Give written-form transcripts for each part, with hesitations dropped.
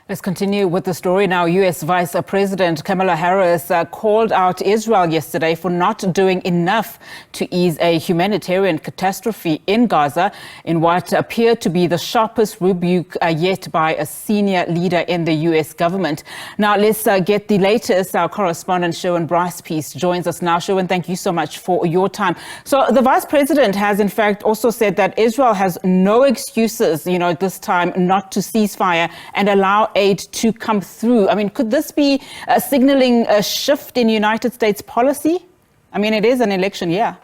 Let's continue with the story now. U.S. Vice President Kamala Harris called out Israel yesterday for not doing enough to ease a humanitarian catastrophe in Gaza in what appeared to be the sharpest rebuke yet by a senior leader in the U.S. government. Now, let's get the latest. Our correspondent Sherwin Bryce-Pease joins us now. Sherwin, thank you so much for your time. So the Vice President has, in fact, also said that Israel has no excuses, this time not to ceasefire and allow aid to come through. I mean, could this be signaling a shift in United States policy? I mean, it is an election year.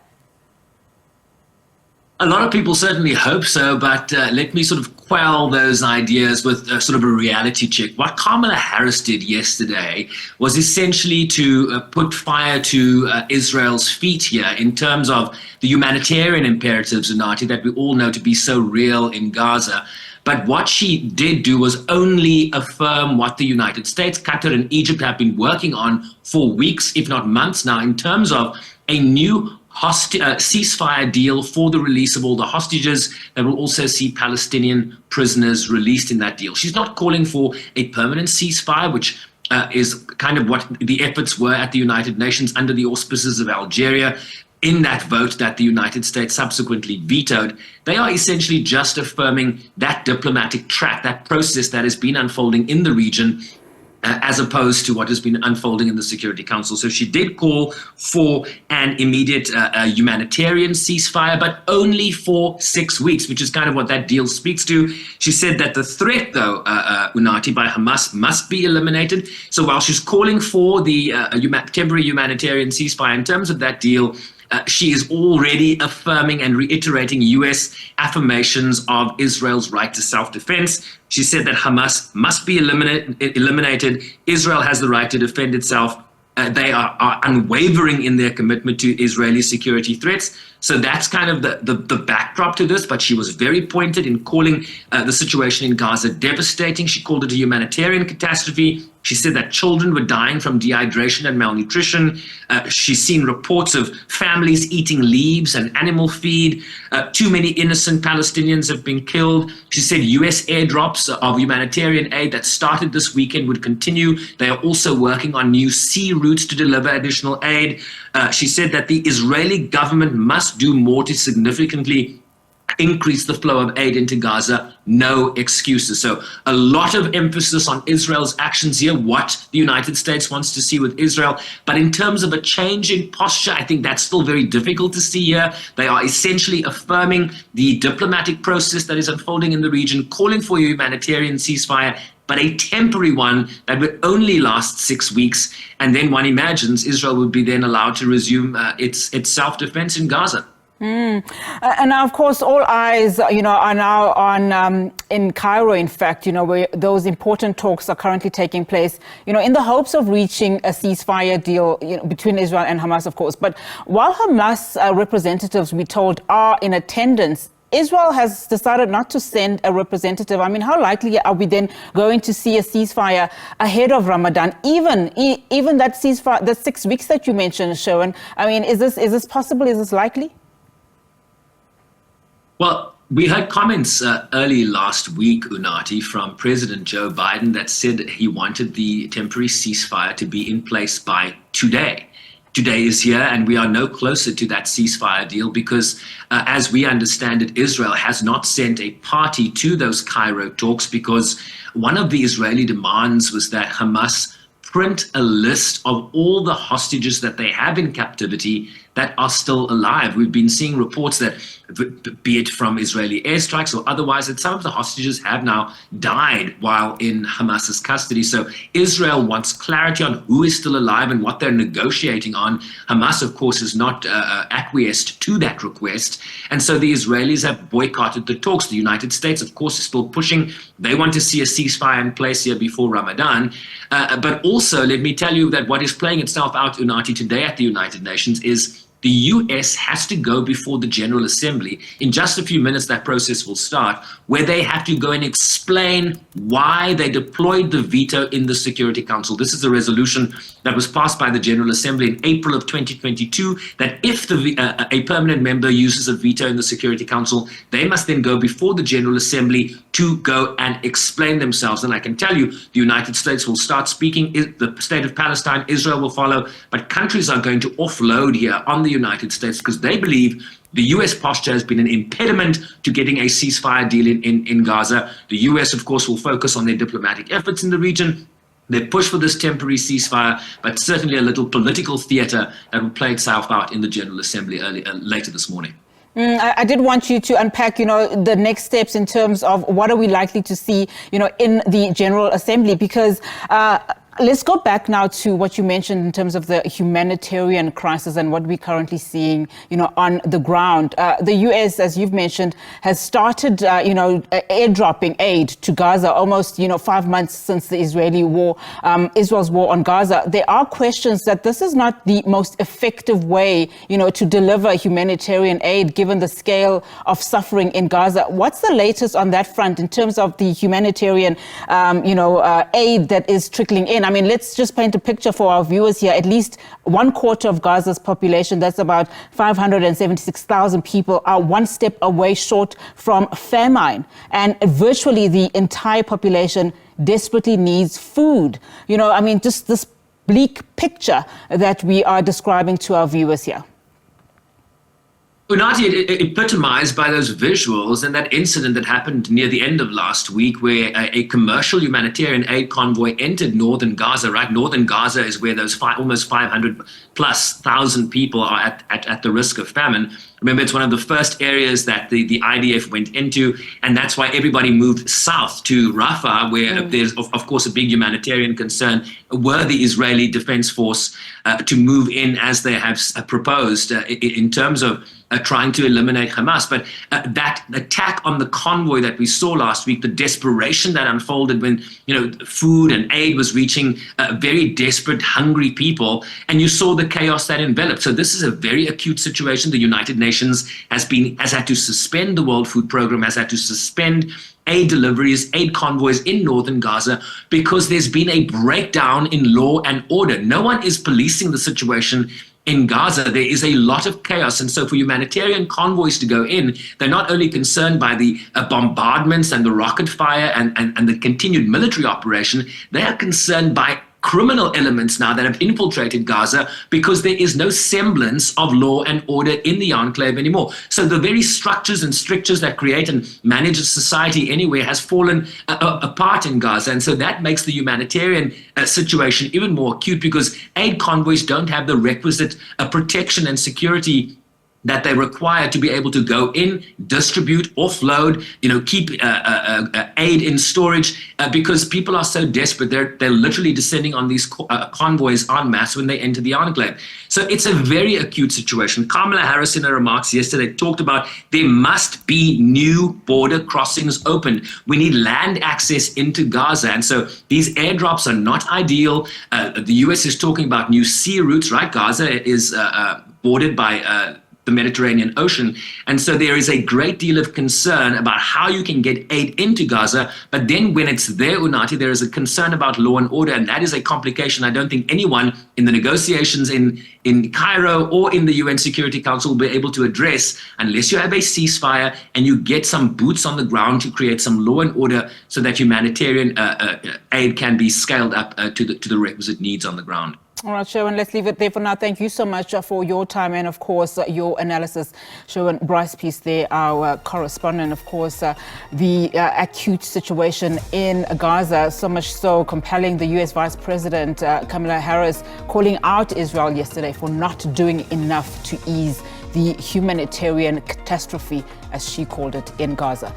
A lot of people certainly hope so, but let me sort of quell those ideas with sort of a reality check. What Kamala Harris did yesterday was essentially to put fire to Israel's feet here in terms of the humanitarian imperatives, Unati, that we all know to be so real in Gaza. But what she did do was only affirm what the United States, Qatar, and Egypt have been working on for weeks, if not months now, in terms of a new ceasefire deal for the release of all the hostages that will also see Palestinian prisoners released in that deal. She's not calling for a permanent ceasefire, which is kind of what the efforts were at the United Nations under the auspices of Algeria. In that vote that the United States subsequently vetoed, they are essentially just affirming that diplomatic track, that process that has been unfolding in the region, as opposed to what has been unfolding in the Security Council. So she did call for an immediate humanitarian ceasefire, but only for 6 weeks, which is kind of what that deal speaks to. She said that the threat, though, Unati, by Hamas must be eliminated. So while she's calling for the temporary humanitarian ceasefire, in terms of that deal, she is already affirming and reiterating U.S. affirmations of Israel's right to self-defense. She said that Hamas must be eliminated. Israel has the right to defend itself. They are unwavering in their commitment to Israeli security threats. So that's kind of the backdrop to this. But she was very pointed in calling the situation in Gaza devastating. She called it a humanitarian catastrophe. She said that children were dying from dehydration and malnutrition. She's seen reports of families eating leaves and animal feed. Too many innocent Palestinians have been killed. She said U.S. airdrops of humanitarian aid that started this weekend would continue. They are also working on new sea routes to deliver additional aid. She said that the Israeli government must do more to significantly increase the flow of aid into Gaza. No excuses. So a lot of emphasis on Israel's actions here, what the United States wants to see with Israel. But in terms of a change in posture, I think that's still very difficult to see here. They are essentially affirming the diplomatic process that is unfolding in the region, calling for a humanitarian ceasefire, but a temporary one that would only last 6 weeks. And then one imagines Israel would be then allowed to resume its self-defense in Gaza. And now, of course, all eyes, are now on in Cairo, in fact, where those important talks are currently taking place, in the hopes of reaching a ceasefire deal between Israel and Hamas, of course. But while Hamas representatives, we told, are in attendance, Israel has decided not to send a representative. I mean, how likely are we then going to see a ceasefire ahead of Ramadan? Even that ceasefire, the 6 weeks that you mentioned, Sherwin, I mean, is this possible? Is this likely? Well, we heard comments early last week, Unati, from President Joe Biden that said he wanted the temporary ceasefire to be in place by today. Today is here, and we are no closer to that ceasefire deal because, as we understand it, Israel has not sent a party to those Cairo talks because one of the Israeli demands was that Hamas print a list of all the hostages that they have in captivity that are still alive. We've been seeing reports that, be it from Israeli airstrikes or otherwise, that some of the hostages have now died while in Hamas's custody. So Israel wants clarity on who is still alive and what they're negotiating on. Hamas, of course, has not acquiesced to that request. And so the Israelis have boycotted the talks. The United States, of course, is still pushing. They want to see a ceasefire in place here before Ramadan. But also, let me tell you that what is playing itself out, Unati, today at the United Nations is the US has to go before the General Assembly. In just a few minutes, that process will start, where they have to go and explain why they deployed the veto in the Security Council. This is a resolution that was passed by the General Assembly in April of 2022, that if a permanent member uses a veto in the Security Council, they must then go before the General Assembly to go and explain themselves. And I can tell you, the United States will start speaking, the state of Palestine, Israel will follow, but countries are going to offload here on the United States because they believe the US posture has been an impediment to getting a ceasefire deal in Gaza. The US, of course, will focus on their diplomatic efforts in the region. They push for this temporary ceasefire, but certainly a little political theater that will play itself out in the General Assembly later this morning. I did want you to unpack, the next steps in terms of what are we likely to see, in the General Assembly, because let's go back now to what you mentioned in terms of the humanitarian crisis and what we're currently seeing, on the ground. The U.S., as you've mentioned, has started, airdropping aid to Gaza almost, 5 months since the Israel's war on Gaza. There are questions that this is not the most effective way, to deliver humanitarian aid, given the scale of suffering in Gaza. What's the latest on that front in terms of the humanitarian, aid that is trickling in? I mean, let's just paint a picture for our viewers here. At least 1/4 of Gaza's population, that's about 576,000 people, are one step away short from famine. And virtually the entire population desperately needs food. Just this bleak picture that we are describing to our viewers here. Unati, epitomized by those visuals and that incident that happened near the end of last week, where a commercial humanitarian aid convoy entered northern Gaza, right? Northern Gaza is where those almost 500,000+ people are at the risk of famine. Remember, it's one of the first areas that the IDF went into, and that's why everybody moved south to Rafah, where there's, of course, a big humanitarian concern. Were the Israeli Defense Force to move in as they have proposed in terms of trying to eliminate Hamas. But that attack on the convoy that we saw last week, the desperation that unfolded when food and aid was reaching very desperate, hungry people, and you saw the chaos that enveloped. So this is a very acute situation. The United Nations has had to suspend the World Food Programme, has had to suspend aid deliveries, aid convoys in northern Gaza, because there's been a breakdown in law and order. No one is policing the situation in Gaza. There is a lot of chaos. And so for humanitarian convoys to go in, they're not only concerned by the bombardments and the rocket fire and the continued military operation, they are concerned by criminal elements now that have infiltrated Gaza, because there is no semblance of law and order in the enclave anymore. So the very structures and strictures that create and manage a society anywhere has fallen apart in Gaza. And so that makes the humanitarian situation even more acute, because aid convoys don't have the requisite protection and security that they require to be able to go in, distribute, offload, keep aid in storage, because people are so desperate. They're literally descending on these convoys en masse when they enter the enclave. So it's a very acute situation. Kamala Harris, in her remarks yesterday, talked about there must be new border crossings opened. We need land access into Gaza. And so these airdrops are not ideal. The US is talking about new sea routes, right? Gaza is bordered by the Mediterranean Ocean. And so there is a great deal of concern about how you can get aid into Gaza. But then when it's there, Unati, there is a concern about law and order. And that is a complication I don't think anyone in the negotiations in Cairo or in the UN Security Council will be able to address unless you have a ceasefire and you get some boots on the ground to create some law and order so that humanitarian aid can be scaled up to the requisite needs on the ground. All right, Sherwin, let's leave it there for now. Thank you so much for your time and, of course, your analysis. Sherwin Bryce-Pease there, our correspondent. Of course, the acute situation in Gaza, so much so compelling the U.S. Vice President Kamala Harris calling out Israel yesterday for not doing enough to ease the humanitarian catastrophe, as she called it, in Gaza.